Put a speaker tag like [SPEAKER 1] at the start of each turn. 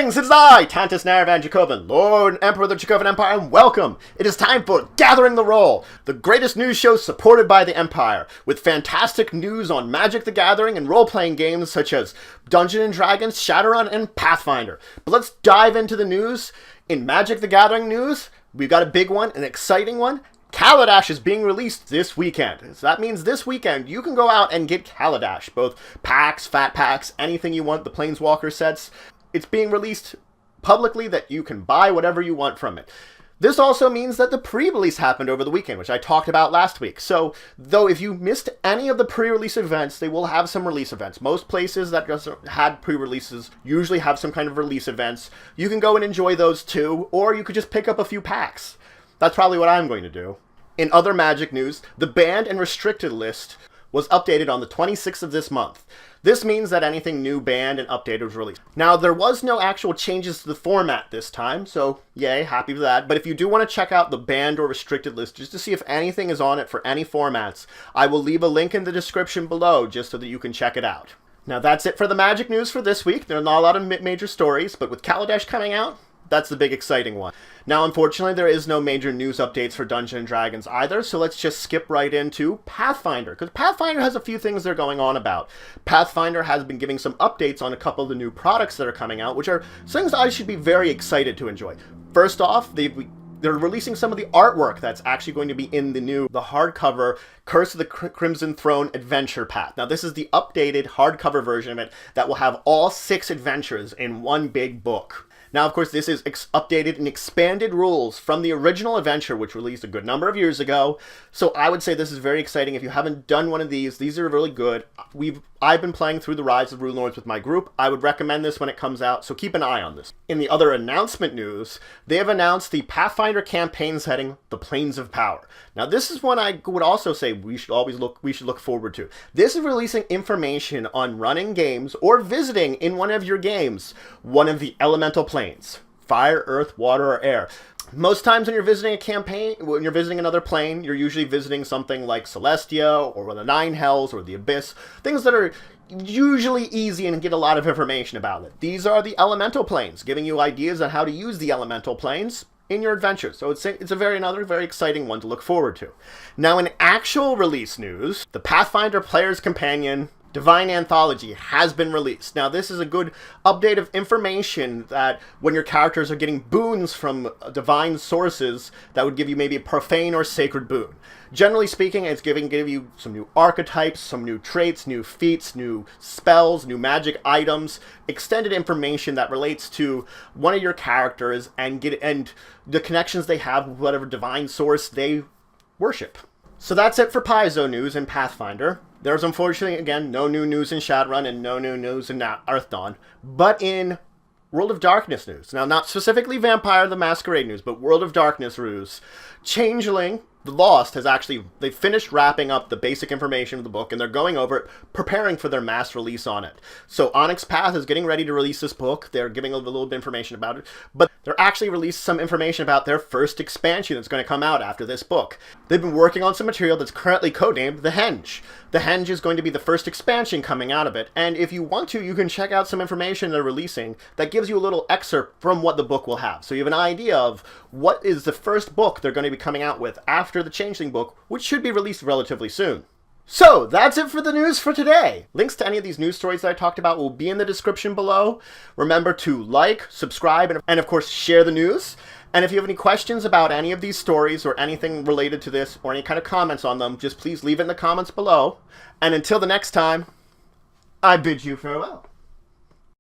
[SPEAKER 1] Greetings, it is I, Tantus Naravan Dracovin, Lord and Emperor of the Dracovin Empire, and welcome! It is time for Gathering the Roll, the greatest news show supported by the Empire, with fantastic news on Magic the Gathering and role-playing games such as Dungeons & Dragons, Shadowrun, and Pathfinder. But let's dive into the news. In Magic the Gathering news, we've got a big one, an exciting one. Kaladesh is being released this weekend. So that means this weekend you can go out and get Kaladesh, both packs, fat packs, anything you want, the Planeswalker sets. It's being released publicly that you can buy whatever you want from it. This also means that the pre-release happened over the weekend, which I talked about last week. So, though if you missed any of the pre-release events, they will have some release events. Most places that just had pre-releases usually have some kind of release events. You can go and enjoy those too, or you could just pick up a few packs. That's probably what I'm going to do. In other Magic news, the banned and restricted list was updated on the 26th of this month. This means that anything new, banned, and updated was released. Now, there was no actual changes to the format this time, so yay, happy with that. But if you do want to check out the banned or restricted list, just to see if anything is on it for any formats, I will leave a link in the description below just so that you can check it out. Now, that's it for the Magic news for this week. There are not a lot of major stories, but with Kaladesh coming out, that's the big exciting one. Now, unfortunately, there is no major news updates for Dungeons & Dragons either, so let's just skip right into Pathfinder, because Pathfinder has a few things they're going on about. Pathfinder has been giving some updates on a couple of the new products that are coming out, which are things I should be very excited to enjoy. First off, they're releasing some of the artwork that's actually going to be in the hardcover Curse of the Crimson Throne Adventure Path. Now, this is the updated hardcover version of it that will have all 6 adventures in one big book. Now, of course, this is updated and expanded rules from the original adventure, which released a good number of years ago. So I would say this is very exciting. If you haven't done one of these are really good. I've been playing through the Rise of Runelords with my group. I would recommend this when it comes out, so keep an eye on this. In the other announcement news, they have announced the Pathfinder campaign setting, The Planes of Power. Now, this is one I would also say we should look forward to. This is releasing information on running games or visiting in one of your games one of the elemental planes: fire, earth, water, or air. Most times when you're visiting a campaign, when you're visiting another plane, you're usually visiting something like Celestia or the Nine Hells or the Abyss, things that are usually easy and get a lot of information about it. These are the elemental planes, giving you ideas on how to use the elemental planes in your adventure. So it's another very exciting one to look forward to. Now, in actual release news, the Pathfinder Player's Companion Divine Anthology has been released. Now, this is a good update of information that when your characters are getting boons from divine sources, that would give you maybe a profane or sacred boon. Generally speaking, it's give you some new archetypes, some new traits, new feats, new spells, new magic items, extended information that relates to one of your characters and the connections they have with whatever divine source they worship. So that's it for Paizo news and Pathfinder. There's unfortunately, again, no new news in Shadowrun and no new news in Earthdawn, but in World of Darkness news. Now, not specifically Vampire the Masquerade news, but World of Darkness news. Changeling, The Lost, they finished wrapping up the basic information of the book, and they're going over it, preparing for their mass release on it. So Onyx Path is getting ready to release this book. They're giving a little bit of information about it, but they're actually released some information about their first expansion that's going to come out after this book. They've been working on some material that's currently codenamed The Henge. The Henge is going to be the first expansion coming out of it, and if you want to, you can check out some information they're releasing that gives you a little excerpt from what the book will have. So you have an idea of what is the first book they're going to be coming out with after the Changeling book, which should be released relatively soon. So, that's it for the news for today. Links to any of these news stories that I talked about will be in the description below. Remember to like, subscribe, and of course, share the news. And if you have any questions about any of these stories or anything related to this or any kind of comments on them, just please leave it in the comments below. And until the next time, I bid you farewell.